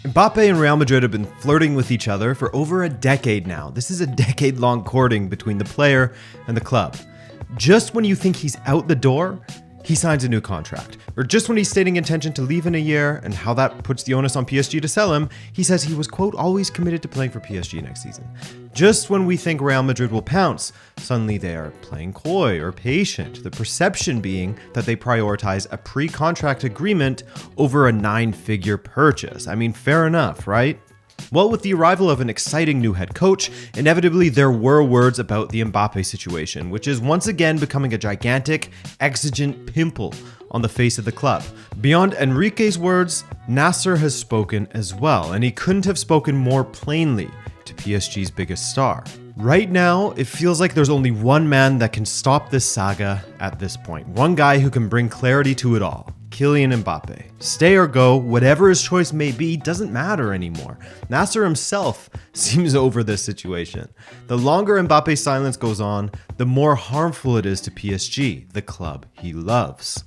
Mbappé and Real Madrid have been flirting with each other for over a decade now. This is a decade-long courting between the player and the club. Just when you think he's out the door, he signs a new contract. Or just when he's stating intention to leave in a year and how that puts the onus on PSG to sell him, he says he was, quote, always committed to playing for PSG next season. Just when we think Real Madrid will pounce, suddenly they are playing coy or patient, the perception being that they prioritize a pre-contract agreement over a 9-figure purchase. I mean, fair enough, right? Well, with the arrival of an exciting new head coach, inevitably there were words about the Mbappé situation, which is once again becoming a gigantic, exigent pimple on the face of the club. Beyond Enrique's words, Nasser has spoken as well, and he couldn't have spoken more plainly to PSG's biggest star. Right now, it feels like there's only one man that can stop this saga at this point. One guy who can bring clarity to it all. Kylian Mbappé. Stay or go, whatever his choice may be, doesn't matter anymore. Nasser himself seems over this situation. The longer Mbappe's silence goes on, the more harmful it is to PSG, the club he loves.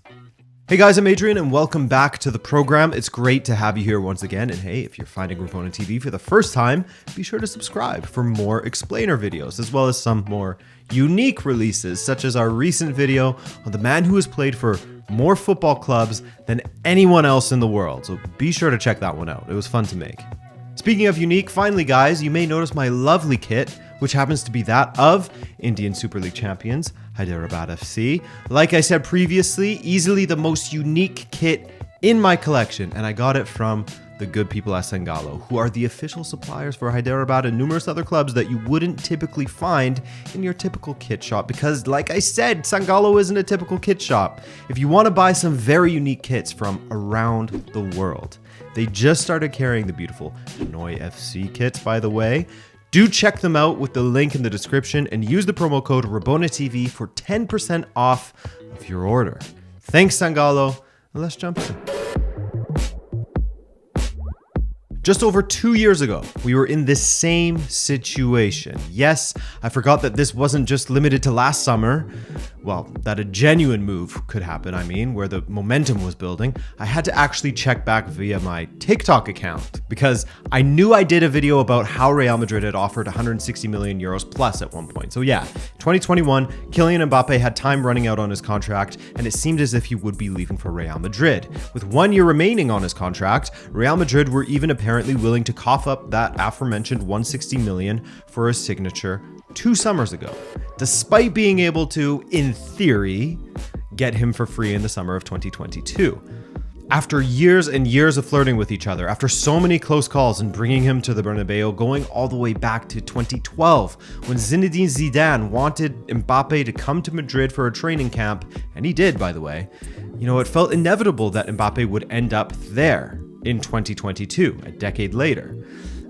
Hey guys, I'm Adrian and welcome back to the program. It's great to have you here once again. And hey, if you're finding Rabona TV for the first time, be sure to subscribe for more explainer videos, as well as some more unique releases, such as our recent video on the man who has played for more football clubs than anyone else in the world. So be sure to check that one out. It was fun to make. Speaking of unique, finally guys, you may notice my lovely kit, which happens to be that of Indian Super League champions, Hyderabad FC. Like I said previously, easily the most unique kit in my collection, and I got it from the good people at Sangalo, who are the official suppliers for Hyderabad and numerous other clubs that you wouldn't typically find in your typical kit shop, because like I said, Sangalo isn't a typical kit shop. If you want to buy some very unique kits from around the world, they just started carrying the beautiful Hanoi FC kits, by the way. Do check them out with the link in the description and use the promo code RabonaTV for 10% off of your order. Thanks, Sangalo. Let's jump in. Just over 2 years ago, we were in this same situation. Yes, I forgot that this wasn't just limited to last summer. Well, that a genuine move could happen, where the momentum was building. I had to actually check back via my TikTok account because I knew I did a video about how Real Madrid had offered 160 million euros plus at one point. So yeah, 2021, Kylian Mbappé had time running out on his contract, and it seemed as if he would be leaving for Real Madrid. With 1 year remaining on his contract, Real Madrid were even apparently willing to cough up that aforementioned 160 million for his signature 2 summers ago, despite being able to, in theory, get him for free in the summer of 2022. After years and years of flirting with each other, after so many close calls and bringing him to the Bernabeu, going all the way back to 2012, when Zinedine Zidane wanted Mbappé to come to Madrid for a training camp, and he did, by the way, it felt inevitable that Mbappé would end up there in 2022, a decade later.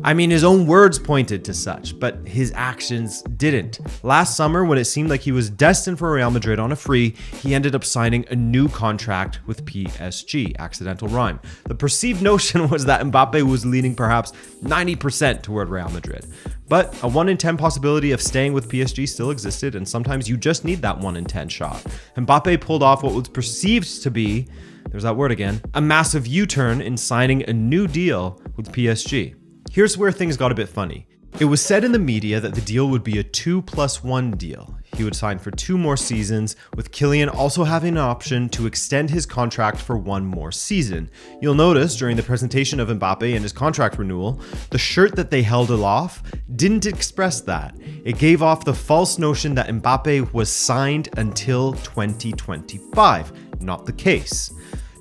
His own words pointed to such, but his actions didn't. Last summer, when it seemed like he was destined for Real Madrid on a free, he ended up signing a new contract with PSG, accidental rhyme. The perceived notion was that Mbappé was leaning perhaps 90% toward Real Madrid. But a 1 in 10 possibility of staying with PSG still existed, and sometimes you just need that 1 in 10 shot. Mbappé pulled off what was perceived to be, there's that word again, a massive U-turn in signing a new deal with PSG. Here's where things got a bit funny. It was said in the media that the deal would be a 2+1 deal. He would sign for 2 more seasons, with Kylian also having an option to extend his contract for 1 more season. You'll notice during the presentation of Mbappé and his contract renewal, the shirt that they held aloft didn't express that. It gave off the false notion that Mbappé was signed until 2025. Not the case.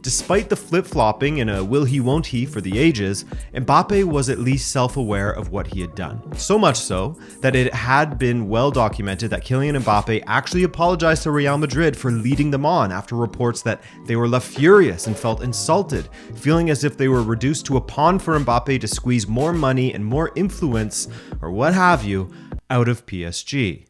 Despite the flip-flopping and a will he won't he for the ages, Mbappé was at least self-aware of what he had done. So much so that it had been well documented that Kylian Mbappé actually apologized to Real Madrid for leading them on after reports that they were left furious and felt insulted, feeling as if they were reduced to a pawn for Mbappé to squeeze more money and more influence, or what have you, out of PSG.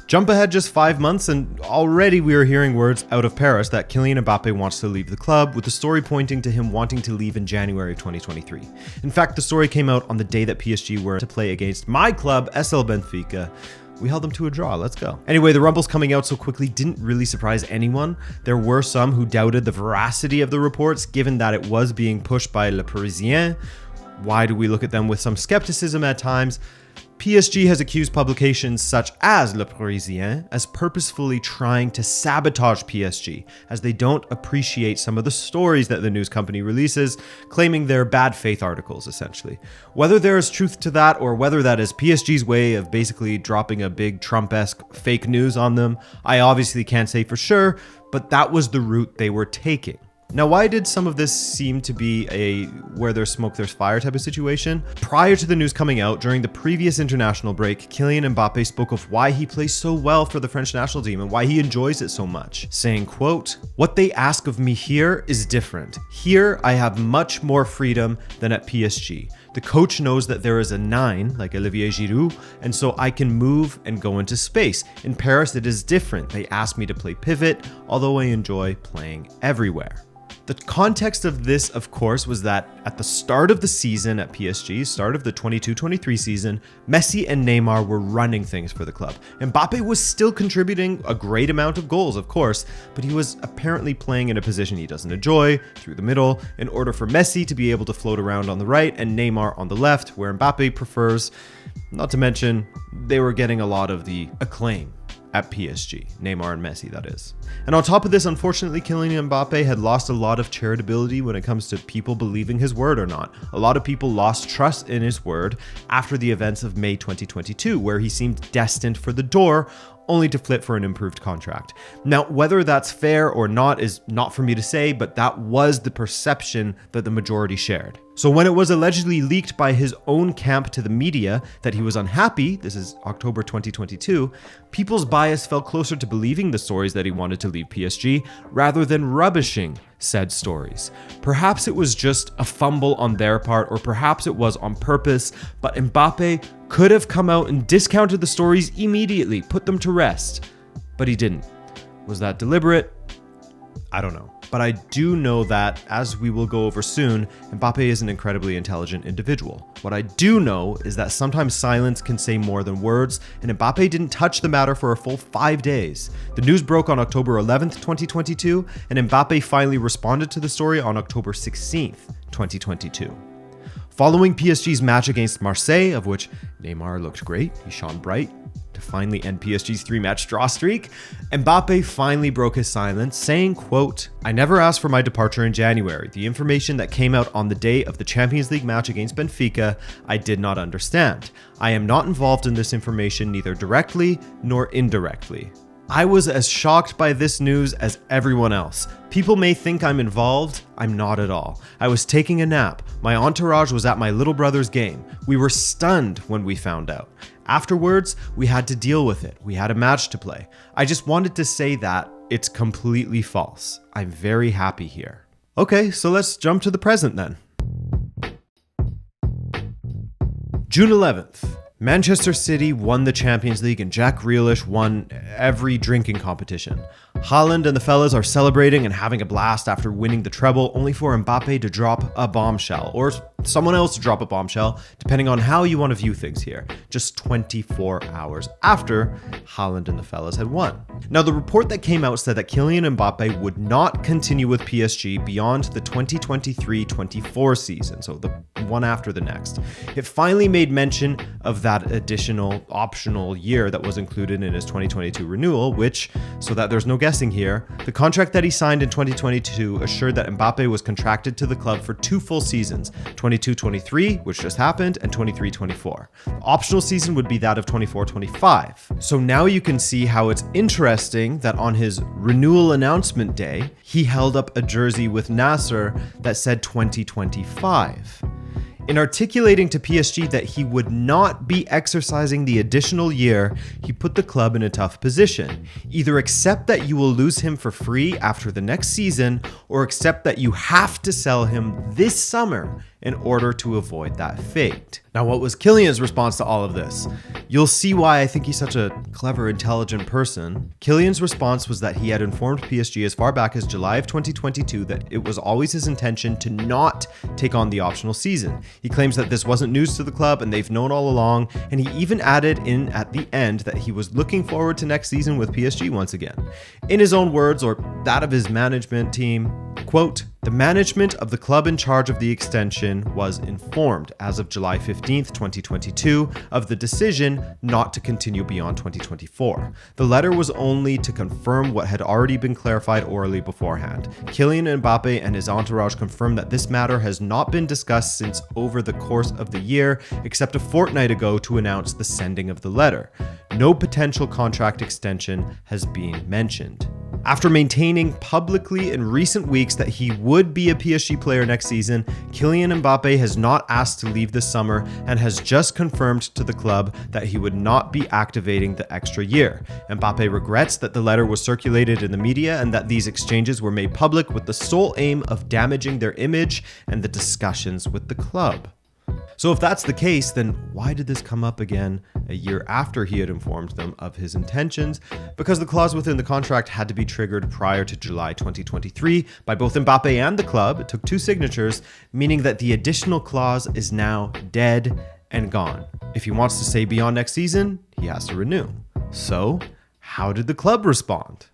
Jump ahead just 5 months and already we are hearing words out of Paris that Kylian Mbappé wants to leave the club, with the story pointing to him wanting to leave in January of 2023. In fact, the story came out on the day that PSG were to play against my club, SL Benfica. We held them to a draw. Let's go. Anyway, the rumbles coming out so quickly didn't really surprise anyone. There were some who doubted the veracity of the reports, given that it was being pushed by Le Parisien. Why do we look at them with some skepticism at times? PSG has accused publications such as Le Parisien as purposefully trying to sabotage PSG, as they don't appreciate some of the stories that the news company releases, claiming they're bad faith articles, essentially. Whether there is truth to that, or whether that is PSG's way of basically dropping a big Trump-esque fake news on them, I obviously can't say for sure, but that was the route they were taking. Now, why did some of this seem to be a where there's smoke, there's fire type of situation? Prior to the news coming out, during the previous international break, Kylian Mbappé spoke of why he plays so well for the French national team and why he enjoys it so much, saying, quote, "What they ask of me here is different. Here, I have much more freedom than at PSG. The coach knows that there is a 9, like Olivier Giroud, and so I can move and go into space. In Paris, it is different. They ask me to play pivot, although I enjoy playing everywhere." The context of this, of course, was that at the start of the season at PSG, start of the 22-23 season, Messi and Neymar were running things for the club. Mbappé was still contributing a great amount of goals, of course, but he was apparently playing in a position he doesn't enjoy, through the middle, in order for Messi to be able to float around on the right and Neymar on the left, where Mbappé prefers. Not to mention, they were getting a lot of the acclaim at PSG, Neymar and Messi, that is. And on top of this, unfortunately, Kylian Mbappé had lost a lot of charitability when it comes to people believing his word or not. A lot of people lost trust in his word after the events of May 2022, where he seemed destined for the door, only to flip for an improved contract. Now, whether that's fair or not is not for me to say, but that was the perception that the majority shared. So when it was allegedly leaked by his own camp to the media that he was unhappy, this is October 2022, people's bias fell closer to believing the stories that he wanted to leave PSG rather than rubbishing said stories. Perhaps it was just a fumble on their part, or perhaps it was on purpose, but Mbappé could have come out and discounted the stories immediately, put them to rest, but he didn't. Was that deliberate? I don't know. But I do know that, as we will go over soon, Mbappé is an incredibly intelligent individual. What I do know is that sometimes silence can say more than words, and Mbappé didn't touch the matter for a full 5 days. The news broke on October 11th, 2022, and Mbappé finally responded to the story on October 16th, 2022. Following PSG's match against Marseille, of which Neymar looked great, he shone bright, to finally end PSG's 3-match draw streak, Mbappé finally broke his silence, saying, quote, "I never asked for my departure in January. The information that came out on the day of the Champions League match against Benfica, I did not understand. I am not involved in this information neither directly nor indirectly." I was as shocked by this news as everyone else. People may think I'm involved. I'm not at all. I was taking a nap. My entourage was at my little brother's game. We were stunned when we found out. Afterwards, we had to deal with it. We had a match to play. I just wanted to say that it's completely false. I'm very happy here. Okay, so let's jump to the present then. June 11th. Manchester City won the Champions League and Jack Grealish won every drinking competition. Haaland and the fellas are celebrating and having a blast after winning the treble, only for Mbappé to drop a bombshell, or someone else to drop a bombshell, depending on how you want to view things here, just 24 hours after Haaland and the fellas had won. Now, the report that came out said that Kylian Mbappé would not continue with PSG beyond the 2023-24 season, so the one after the next. It finally made mention of that additional optional year that was included in his 2022 renewal, which, so that there's no guessing here, the contract that he signed in 2022 assured that Mbappé was contracted to the club for 2 full seasons, 22-23, which just happened, and 23-24. The optional season would be that of 24-25. So now you can see how it's interesting that on his renewal announcement day, he held up a jersey with Nasser that said 2025. In articulating to PSG that he would not be exercising the additional year, he put the club in a tough position. Either accept that you will lose him for free after the next season, or accept that you have to sell him this summer in order to avoid that fate. Now, what was Kylian's response to all of this? You'll see why I think he's such a clever, intelligent person. Kylian's response was that he had informed PSG as far back as July of 2022 that it was always his intention to not take on the optional season. He claims that this wasn't news to the club and they've known all along, and he even added in at the end that he was looking forward to next season with PSG once again. In his own words, or that of his management team, quote, "The management of the club in charge of the extension was informed as of July 15th, 2022 of the decision not to continue beyond 2024. The letter was only to confirm what had already been clarified orally beforehand. Kylian Mbappé and his entourage confirmed that this matter has not been discussed since over the course of the year, except a fortnight ago to announce the sending of the letter. No potential contract extension has been mentioned." After maintaining publicly in recent weeks that he would be a PSG player next season, Kylian Mbappé has not asked to leave this summer and has just confirmed to the club that he would not be activating the extra year. Mbappé regrets that the letter was circulated in the media and that these exchanges were made public with the sole aim of damaging their image and the discussions with the club. So if that's the case, then why did this come up again a year after he had informed them of his intentions? Because the clause within the contract had to be triggered prior to July 2023 by both Mbappé and the club. It took 2 signatures, meaning that the additional clause is now dead and gone. If he wants to stay beyond next season, he has to renew. So how did the club respond?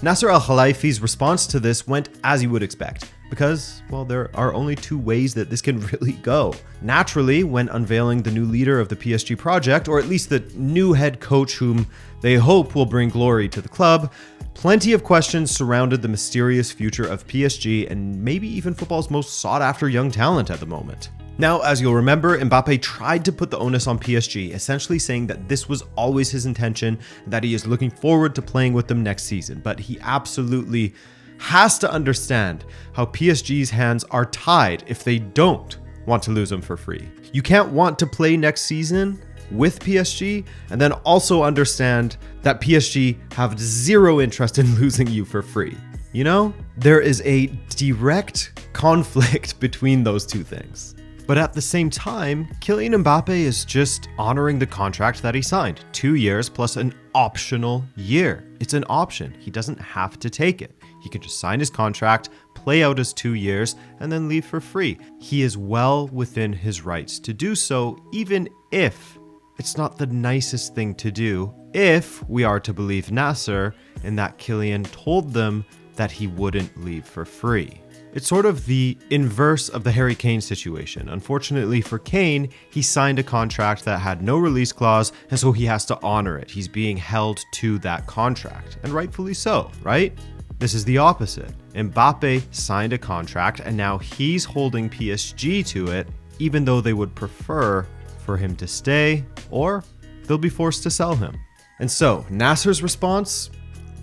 Nasser Al-Khelaifi's response to this went as you would expect. Because, well, there are only 2 ways that this can really go. Naturally, when unveiling the new leader of the PSG project, or at least the new head coach whom they hope will bring glory to the club, plenty of questions surrounded the mysterious future of PSG and maybe even football's most sought-after young talent at the moment. Now, as you'll remember, Mbappé tried to put the onus on PSG, essentially saying that this was always his intention and that he is looking forward to playing with them next season. But he absolutely has to understand how PSG's hands are tied if they don't want to lose him for free. You can't want to play next season with PSG and then also understand that PSG have 0 interest in losing you for free. You know, there is a direct conflict between those 2 things. But at the same time, Kylian Mbappé is just honoring the contract that he signed. 2 years plus an optional year. It's an option. He doesn't have to take it. He can just sign his contract, play out his 2 years, and then leave for free. He is well within his rights to do so, even if it's not the nicest thing to do, if we are to believe Nasser in that Kylian told them that he wouldn't leave for free. It's sort of the inverse of the Harry Kane situation. Unfortunately for Kane, he signed a contract that had no release clause, and so he has to honor it. He's being held to that contract, and rightfully so, right? This is the opposite. Mbappé signed a contract, and now he's holding PSG to it, even though they would prefer for him to stay, or they'll be forced to sell him. And so, Nasser's response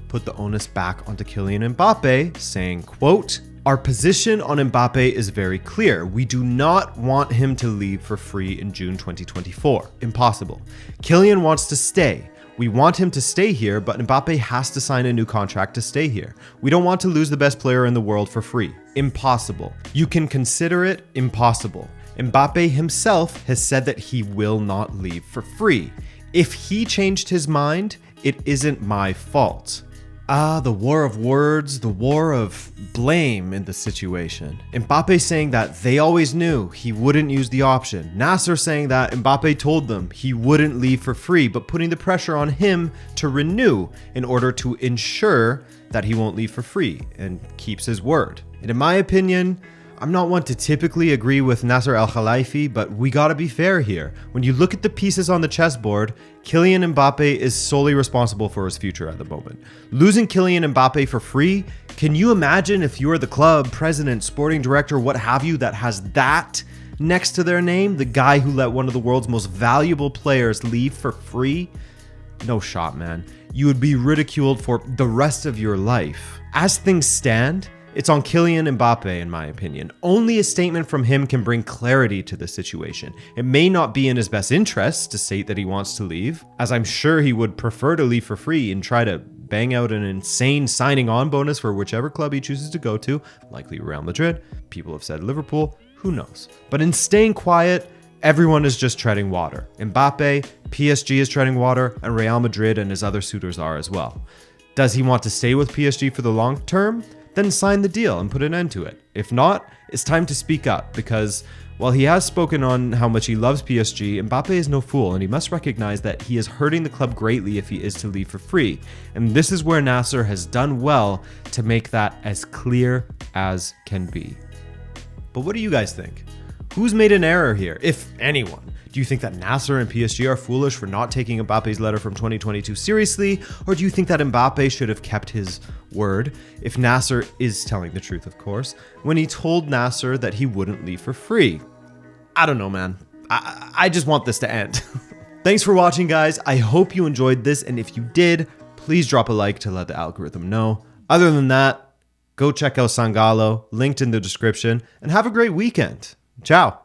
put the onus back onto Kylian Mbappé, saying, quote, "Our position on Mbappé is very clear. We do not want him to leave for free in June 2024. Impossible. Kylian wants to stay. We want him to stay here, but Mbappé has to sign a new contract to stay here. We don't want to lose the best player in the world for free. Impossible. You can consider it impossible. Mbappé himself has said that he will not leave for free. If he changed his mind, it isn't my fault." The war of words, the war of blame in the situation. Mbappé saying that they always knew he wouldn't use the option. Nasser saying that Mbappé told them he wouldn't leave for free, but putting the pressure on him to renew in order to ensure that he won't leave for free and keeps his word. And in my opinion, I'm not one to typically agree with Nasser Al-Khelaifi, but we gotta be fair here. When you look at the pieces on the chessboard, Kylian Mbappé is solely responsible for his future at the moment. Losing Kylian Mbappé for free, can you imagine if you're the club, president, sporting director, what have you, that has that next to their name? The guy who let one of the world's most valuable players leave for free? No shot, man. You would be ridiculed for the rest of your life. As things stand, it's on Kylian Mbappé, in my opinion. Only a statement from him can bring clarity to the situation. It may not be in his best interests to state that he wants to leave, as I'm sure he would prefer to leave for free and try to bang out an insane signing on bonus for whichever club he chooses to go to, likely Real Madrid. People have said Liverpool. Who knows? But in staying quiet, everyone is just treading water. Mbappé, PSG is treading water, and Real Madrid and his other suitors are as well. Does he want to stay with PSG for the long term? Then sign the deal and put an end to it. If not, it's time to speak up because while he has spoken on how much he loves PSG, Mbappé is no fool and he must recognize that he is hurting the club greatly if he is to leave for free. And this is where Nasser has done well to make that as clear as can be. But what do you guys think? Who's made an error here, if anyone? Do you think that Nasser and PSG are foolish for not taking Mbappe's letter from 2022 seriously? Or do you think that Mbappé should have kept his word, if Nasser is telling the truth, of course, when he told Nasser that he wouldn't leave for free? I don't know, man. I just want this to end. Thanks for watching, guys. I hope you enjoyed this, and if you did, please drop a like to let the algorithm know. Other than that, go check out Sangalo, linked in the description, and have a great weekend. Ciao.